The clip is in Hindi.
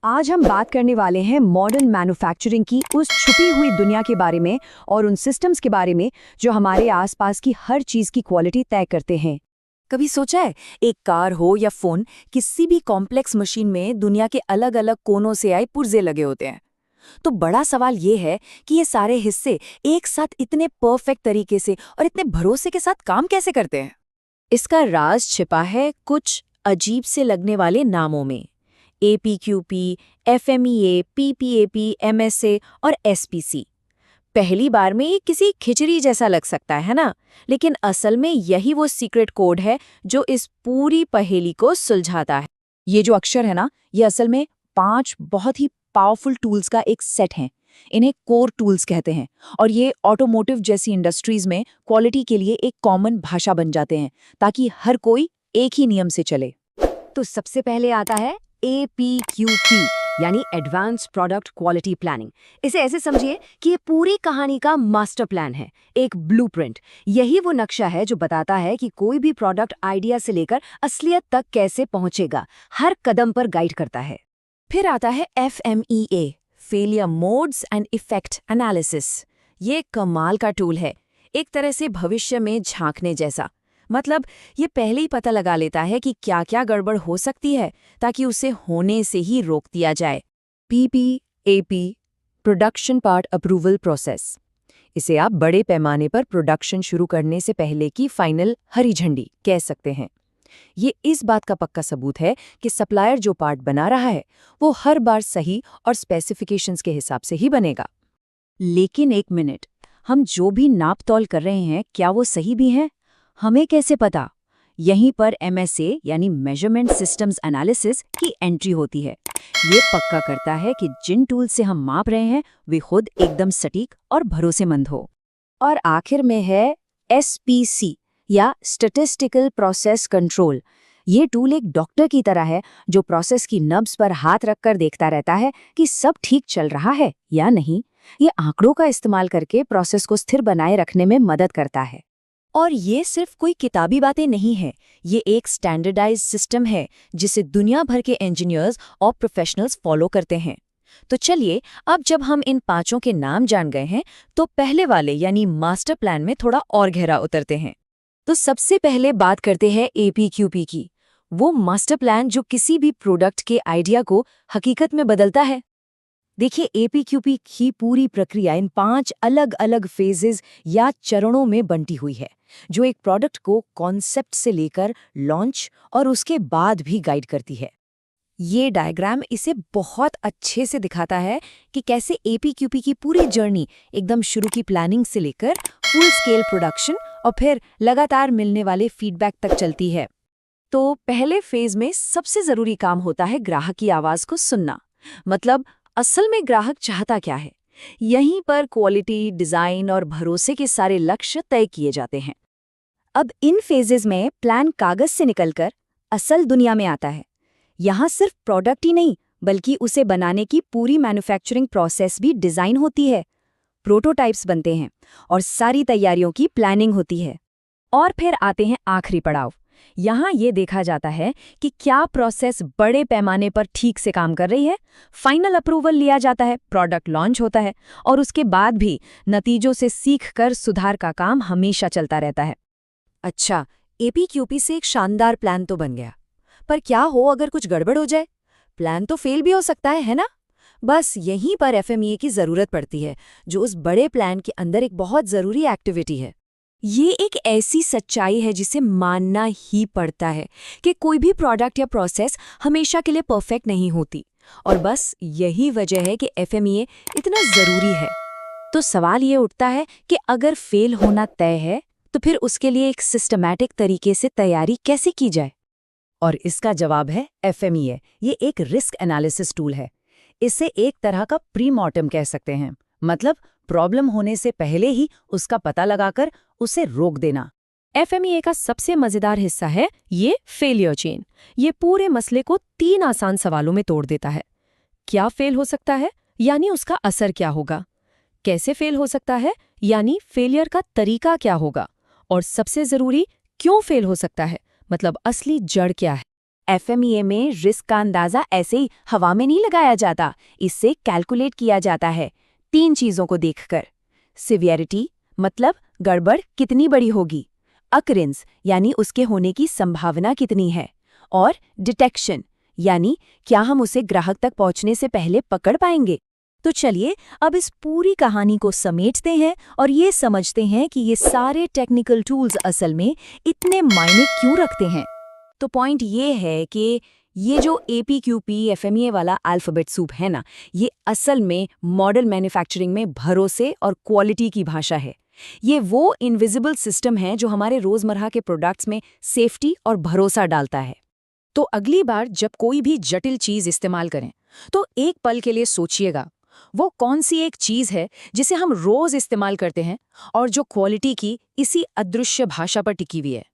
आज हम बात करने वाले हैं मॉडर्न मैन्युफैक्चरिंग की उस छुपी हुई दुनिया के बारे में और उन सिस्टम्स के बारे में जो हमारे आसपास की हर चीज की क्वालिटी तय करते हैं। कभी सोचा है, एक कार हो या फोन, किसी भी कॉम्प्लेक्स मशीन में दुनिया के अलग अलग कोनों से आए पुर्जे लगे होते हैं। तो बड़ा सवाल ये है कि ये सारे हिस्से एक साथ इतने परफेक्ट तरीके से और इतने भरोसे के साथ काम कैसे करते हैं। इसका राज छिपा है कुछ अजीब से लगने वाले नामों में। APQP, FMEA, PPAP, MSA और SPC। पहली बार में ये किसी खिचड़ी जैसा लग सकता है ना, लेकिन असल में यही वो सीक्रेट कोड है जो इस पूरी पहेली को सुलझाता है। ये जो अक्षर है ना, ये असल में 5 बहुत ही पावरफुल टूल्स का एक सेट है। इन्हें कोर टूल्स कहते हैं और ये ऑटोमोटिव जैसी इंडस्ट्रीज में क्वालिटी के लिए एक कॉमन भाषा बन जाते हैं ताकि हर कोई एक ही नियम से चले। तो सबसे पहले आता है APQP यानी एडवांस प्रोडक्ट क्वालिटी प्लानिंग। इसे ऐसे समझिए कि ये पूरी कहानी का मास्टर प्लान है, एक ब्लूप्रिंट। यही वो नक्शा है जो बताता है कि कोई भी प्रोडक्ट आइडिया से लेकर असलियत तक कैसे पहुंचेगा, हर कदम पर गाइड करता है। फिर आता है FMEA, failure modes and effect analysis. ये कमाल का टूल है, एक तरह से भविष्य में झांकने जैसा। मतलब ये पहले ही पता लगा लेता है कि क्या क्या गड़बड़ हो सकती है ताकि उसे होने से ही रोक दिया जाए। PPAP, production part approval process. इसे आप बड़े पैमाने पर प्रोडक्शन शुरू करने से पहले की फाइनल हरी झंडी कह सकते हैं। ये इस बात का पक्का सबूत है कि सप्लायर जो पार्ट बना रहा है वो हर बार सही और स्पेसिफिकेशंस के हिसाब से ही बनेगा। लेकिन एक मिनट, हम जो भी नाप तौल कर रहे हैं क्या वो सही भी हैं? हमें कैसे पता? यहीं पर MSA यानी मेजरमेंट सिस्टम्स एनालिसिस की एंट्री होती है। ये पक्का करता है कि जिन टूल से हम माप रहे हैं वे खुद एकदम सटीक और भरोसेमंद हो। और आखिर में है SPC या स्टैटिस्टिकल प्रोसेस कंट्रोल। ये टूल एक डॉक्टर की तरह है जो प्रोसेस की नब्ज पर हाथ रखकर देखता रहता है कि सब ठीक चल रहा है या नहीं। ये आंकड़ों का इस्तेमाल करके प्रोसेस को स्थिर बनाए रखने में मदद करता है। और ये सिर्फ कोई किताबी बातें नहीं है, ये एक स्टैंडर्डाइज्ड सिस्टम है जिसे दुनिया भर के इंजीनियर्स और प्रोफेशनल्स फॉलो करते हैं। तो चलिए, अब जब हम इन पांचों के नाम जान गए हैं तो पहले वाले यानी मास्टर प्लान में थोड़ा और गहरा उतरते हैं। तो सबसे पहले बात करते हैं APQP की, वो मास्टर प्लान जो किसी भी प्रोडक्ट के आइडिया को हकीकत में बदलता है। देखिए, APQP की पूरी प्रक्रिया इन 5 अलग अलग फेजेस या चरणों में बंटी हुई है जो एक प्रोडक्ट को कॉन्सेप्ट से लेकर लॉन्च और उसके बाद भी गाइड करती है। ये डायग्राम इसे बहुत अच्छे से दिखाता है कि कैसे APQP की पूरी जर्नी एकदम शुरू की प्लानिंग से लेकर फुल स्केल प्रोडक्शन और फिर लगातार मिलने वाले फीडबैक तक चलती है। तो पहले फेज में सबसे जरूरी काम होता है ग्राहक की आवाज को सुनना। मतलब असल में ग्राहक चाहता क्या है। यहीं पर क्वालिटी, डिजाइन और भरोसे के सारे लक्ष्य तय किए जाते हैं। अब इन फेजेस में प्लान कागज से निकलकर असल दुनिया में आता है। यहाँ सिर्फ प्रोडक्ट ही नहीं बल्कि उसे बनाने की पूरी मैन्युफैक्चरिंग प्रोसेस भी डिजाइन होती है। प्रोटोटाइप्स बनते हैं और सारी तैयारियों की प्लानिंग होती है। और फिर आते हैं आखिरी पड़ाव। यहाँ ये देखा जाता है कि क्या प्रोसेस बड़े पैमाने पर ठीक से काम कर रही है। फाइनल अप्रूवल लिया जाता है, प्रोडक्ट लॉन्च होता है और उसके बाद भी नतीजों से सीखकर सुधार का काम हमेशा चलता रहता है। अच्छा, APQP से एक शानदार प्लान तो बन गया, पर क्या हो अगर कुछ गड़बड़ हो जाए? प्लान तो फेल भी हो सकता है ना? बस यहीं पर FMEA की जरूरत पड़ती है, जो उस बड़े प्लान के अंदर एक बहुत जरूरी एक्टिविटी है। ये एक ऐसी सच्चाई है जिसे मानना ही पड़ता है कि कोई भी प्रोडक्ट या प्रोसेस हमेशा के लिए परफेक्ट नहीं होती, और बस यही वजह है कि FMEA इतना जरूरी है। तो सवाल ये उठता है कि अगर फेल होना तय है तो फिर उसके लिए एक सिस्टमैटिक तरीके से तैयारी कैसे की जाए। और इसका जवाब है FMEA। ये एक रिस्क एनालिसिस टूल है। इसे एक तरह का प्री मॉर्टम कह सकते हैं। मतलब प्रॉब्लम होने से पहले ही उसका पता लगाकर उसे रोक देना। FMEA का सबसे मजेदार हिस्सा है ये फेलियर चेन। ये पूरे मसले को 3 आसान सवालों में तोड़ देता है। क्या फेल हो सकता है, यानी उसका असर क्या होगा। कैसे फेल हो सकता है, यानी फेलियर का तरीका क्या होगा। और सबसे जरूरी, क्यों फेल हो सकता है, मतलब असली जड़ क्या है। FMEA में रिस्क का अंदाजा ऐसे ही हवा में नहीं लगाया जाता, इससे कैलकुलेट किया जाता है 3 चीजों को देखकर। सिवियरिटी मतलब गड़बड़ कितनी बड़ी होगी, अकरेंस यानी उसके होने की संभावना कितनी है, और डिटेक्शन यानी क्या हम उसे ग्राहक तक पहुंचने से पहले पकड़ पाएंगे। तो चलिए अब इस पूरी कहानी को समेटते हैं और ये समझते हैं कि ये सारे टेक्निकल टूल्स असल में इतने मायने क्यों रखते हैं। तो पॉइंट ये है कि ये जो APQP FMEA वाला अल्फ़ाबेट सूप है ना, ये असल में मॉडल मैन्युफैक्चरिंग में भरोसे और क्वालिटी की भाषा है। ये वो इनविजिबल सिस्टम है जो हमारे रोज़मर्रा के प्रोडक्ट्स में सेफ्टी और भरोसा डालता है। तो अगली बार जब कोई भी जटिल चीज़ इस्तेमाल करें, तो एक पल के लिए सोचिएगा, वो कौन सी एक चीज़ है जिसे हम रोज़ इस्तेमाल करते हैं और जो क्वालिटी की इसी अदृश्य भाषा पर टिकी हुई है।